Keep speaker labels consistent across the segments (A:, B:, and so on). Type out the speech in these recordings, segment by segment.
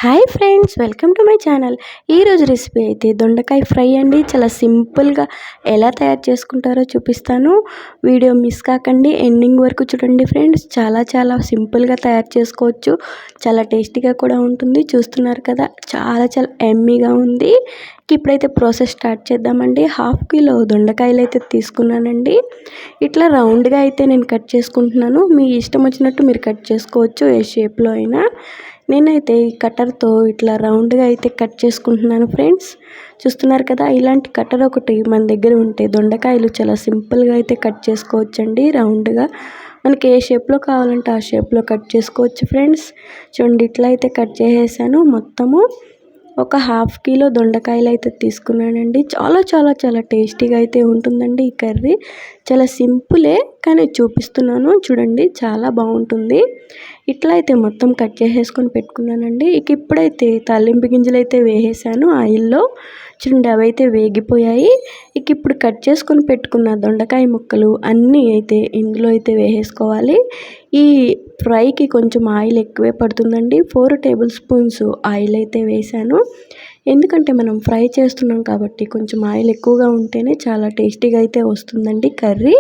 A: Hi friends, welcome to my channel. ఈరోజు recipe అయితే దొండకాయ ఫ్రై అండి. చాలా సింపుల్గా ఎలా తయారు చేసుకుంటారో చూపిస్తాను. వీడియో మిస్ కాకండి, ఎండింగ్ వరకు చూడండి ఫ్రెండ్స్. చాలా సింపుల్గా తయారు చేసుకోవచ్చు. చాలా టేస్టీగా కూడా ఉంటుంది. చూస్తున్నారు కదా, చాలా ఎమ్మీగా ఉంది. ఇప్పుడైతే ప్రాసెస్ స్టార్ట్ చేద్దామండి. 1/2 కిలో దొండకాయలు అయితే తీసుకున్నానండి. ఇట్లా రౌండ్గా అయితే నేను కట్ చేసుకుంటున్నాను. మీ ఇష్టం వచ్చినట్టు మీరు కట్ చేసుకోవచ్చు, ఏ షేప్లో అయినా. నేనైతే ఈ కట్టర్తో ఇట్లా రౌండ్గా అయితే కట్ చేసుకుంటున్నాను ఫ్రెండ్స్. చూస్తున్నారు కదా, ఇలాంటి కట్టర్ ఒకటి మన దగ్గర ఉంటే దొండకాయలు చాలా సింపుల్గా అయితే కట్ చేసుకోవచ్చండి. రౌండ్గా మనకి ఏ షేప్లో కావాలంటే ఆ షేప్లో కట్ చేసుకోవచ్చు ఫ్రెండ్స్. చూడండి, ఇట్లా అయితే కట్ చేసేసాను. మొత్తము ఒక 1/2 కిలో దొండకాయలు అయితే తీసుకున్నానండి. చాలా టేస్టీగా అయితే ఉంటుందండి ఈ కర్రీ. చాలా సింపులే కానీ చూపిస్తున్నాను చూడండి, చాలా బాగుంటుంది. ఇట్లా అయితే మొత్తం కట్ చేసేసుకొని పెట్టుకున్నానండి. ఇప్పుడైతే తాలింపు గింజలు అయితే వేసేసాను ఆయిల్లో. చూడండి, అవైతే వేగిపోయాయి. ఇప్పుడు కట్ చేసుకొని పెట్టుకున్న దొండకాయ ముక్కలు అన్నీ అయితే ఇందులో అయితే వేసేసుకోవాలి. ఈ ఫ్రైకి కొంచెం ఆయిల్ ఎక్కువే పడుతుందండి. 4 టేబుల్ స్పూన్స్ ఆయిల్ అయితే వేసాను. ఎందుకంటే మనం ఫ్రై చేస్తున్నాం కాబట్టి కొంచెం ఆయిల్ ఎక్కువగా ఉంటేనే చాలా టేస్టీగా అయితే వస్తుందండి కర్రీ.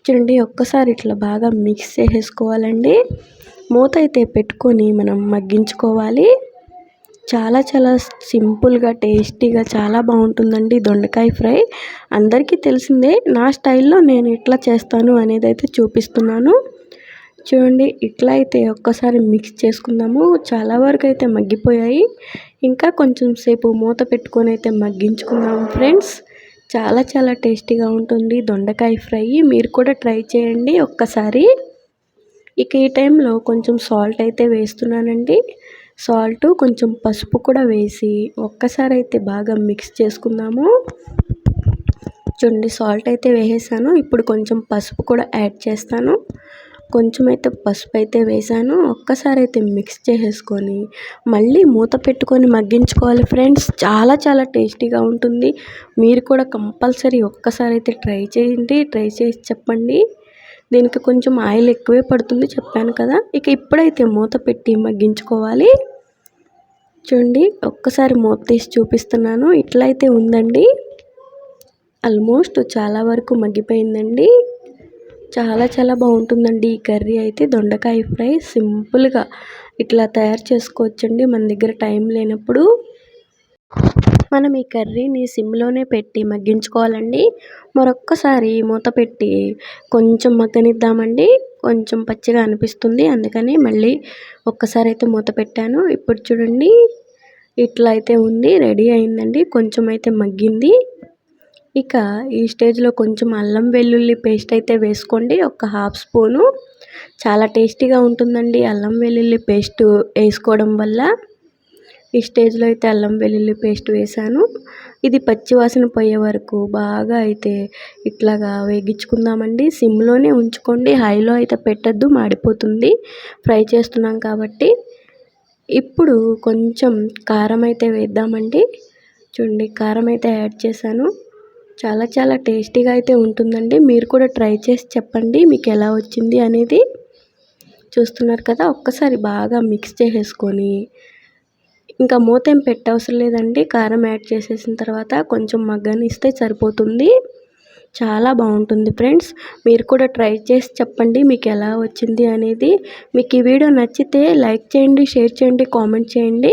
A: చూడండి, ఒక్కసారి ఇట్లా బాగా మిక్స్ చేసేసుకోవాలండి. మూత అయితే పెట్టుకొని మనం మగ్గించుకోవాలి. చాలా సింపుల్గా టేస్టీగా చాలా బాగుంటుందండి దొండకాయ ఫ్రై. అందరికీ తెలిసిందే. నా స్టైల్లో నేను ఎట్లా చేస్తాను అనేది అయితే చూపిస్తున్నాను. చూడండి, ఇట్లా అయితే ఒక్కసారి మిక్స్ చేసుకుందాము. చాలా వరకు అయితే మగ్గిపోయాయి. ఇంకా కొంచెం సేపు మూత పెట్టుకొని అయితే మగ్గించుకుందాము ఫ్రెండ్స్. చాలా టేస్టీగా ఉంటుంది దొండకాయ ఫ్రై. మీరు కూడా ట్రై చేయండి ఒక్కసారి. ఈ టైంలో కొంచెం సాల్ట్ అయితే వేస్తున్నానండి. సాల్ట్ కొంచెం పసుపు కూడా వేసి ఒక్కసారి అయితే బాగా మిక్స్ చేసుకుందాము. చూడండి, సాల్ట్ అయితే వేసేసాను. ఇప్పుడు కొంచెం పసుపు కూడా యాడ్ చేస్తాను. కొంచెం అయితే పసుపు అయితే వేసాను. ఒక్కసారి అయితే మిక్స్ చేసేసుకొని మళ్ళీ మూత పెట్టుకొని మగ్గించుకోవాలి ఫ్రెండ్స్. చాలా టేస్టీగా ఉంటుంది. మీరు కూడా కంపల్సరీ ఒక్కసారి అయితే ట్రై చేయండి. ట్రై చేసి చెప్పండి. దీనికి కొంచెం ఆయిల్ ఎక్కువే పడుతుంది చెప్పాను కదా. ఇప్పుడైతే మూత పెట్టి మగ్గించుకోవాలి. చూడండి, ఒక్కసారి మూత తీసి చూపిస్తున్నాను. ఇట్లా అయితే ఉందండి. ఆల్మోస్ట్ చాలా వరకు మగ్గిపోయిందండి. చాలా బాగుంటుందండి ఈ కర్రీ అయితే. దొండకాయ ఫ్రై సింపుల్గా ఇట్లా తయారు చేసుకోవచ్చండి మన దగ్గర టైం లేనప్పుడు. మనం ఈ కర్రీని సిమ్లోనే పెట్టి మగ్గించుకోవాలండి. మరొక్కసారి మూత పెట్టి కొంచెం మగ్గనిద్దామండి. కొంచెం పచ్చిగా అనిపిస్తుంది, అందుకని మళ్ళీ ఒక్కసారి అయితే మూత పెట్టాను. ఇప్పుడు చూడండి, ఇట్లా అయితే ఉంది. రెడీ అయిందండి. కొంచెం అయితే మగ్గింది. ఈ స్టేజ్లో కొంచెం అల్లం వెల్లుల్లి పేస్ట్ అయితే వేసుకోండి, ఒక 1/2 స్పూను. చాలా టేస్టీగా ఉంటుందండి అల్లం వెల్లుల్లి పేస్ట్ వేసుకోవడం వల్ల. ఈ స్టేజ్లో అయితే అల్లం వెల్లుల్లి పేస్ట్ వేసాను. ఇది పచ్చివాసన పోయే వరకు బాగా అయితే ఇట్లాగా వేగించుకుందామండి. సిమ్లోనే ఉంచుకోండి, హైలో అయితే పెట్టద్దు, మాడిపోతుంది. ఫ్రై చేస్తున్నాం కాబట్టి. ఇప్పుడు కొంచెం కారం అయితే వేద్దామండి. చూడండి, కారం అయితే యాడ్ చేశాను. చాలా టేస్టీగా అయితే ఉంటుందండి. మీరు కూడా ట్రై చేసి చెప్పండి మీకు ఎలా వచ్చింది అనేది. చూస్తున్నారు కదా, ఒక్కసారి బాగా మిక్స్ చేసేసుకొని ఇంకా మూత ఏం పెట్టవసరం లేదండి. కారం యాడ్ చేసేసిన తర్వాత కొంచెం మగ్గనిస్తే సరిపోతుంది. చాలా బాగుంటుంది ఫ్రెండ్స్. మీరు కూడా ట్రై చేసి చెప్పండి మీకు ఎలా వచ్చింది అనేది. మీకు ఈ వీడియో నచ్చితే లైక్ చేయండి, షేర్ చేయండి, కామెంట్ చేయండి.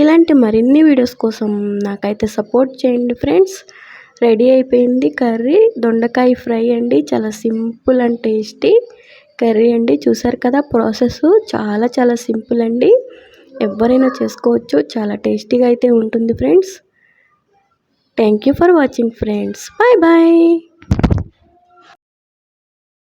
A: ఇలాంటి మరిన్ని వీడియోస్ కోసం నాకైతే సపోర్ట్ చేయండి ఫ్రెండ్స్. రెడీ అయిపోయింది కర్రీ. దొండకాయ ఫ్రై అండి. చాలా సింపుల్ అండ్ టేస్టీ కర్రీ అండి. చూసారు కదా, ప్రాసెస్ చాలా సింపుల్ అండి. ఎవరైనా చేసుకోవచ్చు. చాలా టేస్టీగా అయితే ఉంటుంది friends. Thank you for watching friends. Bye.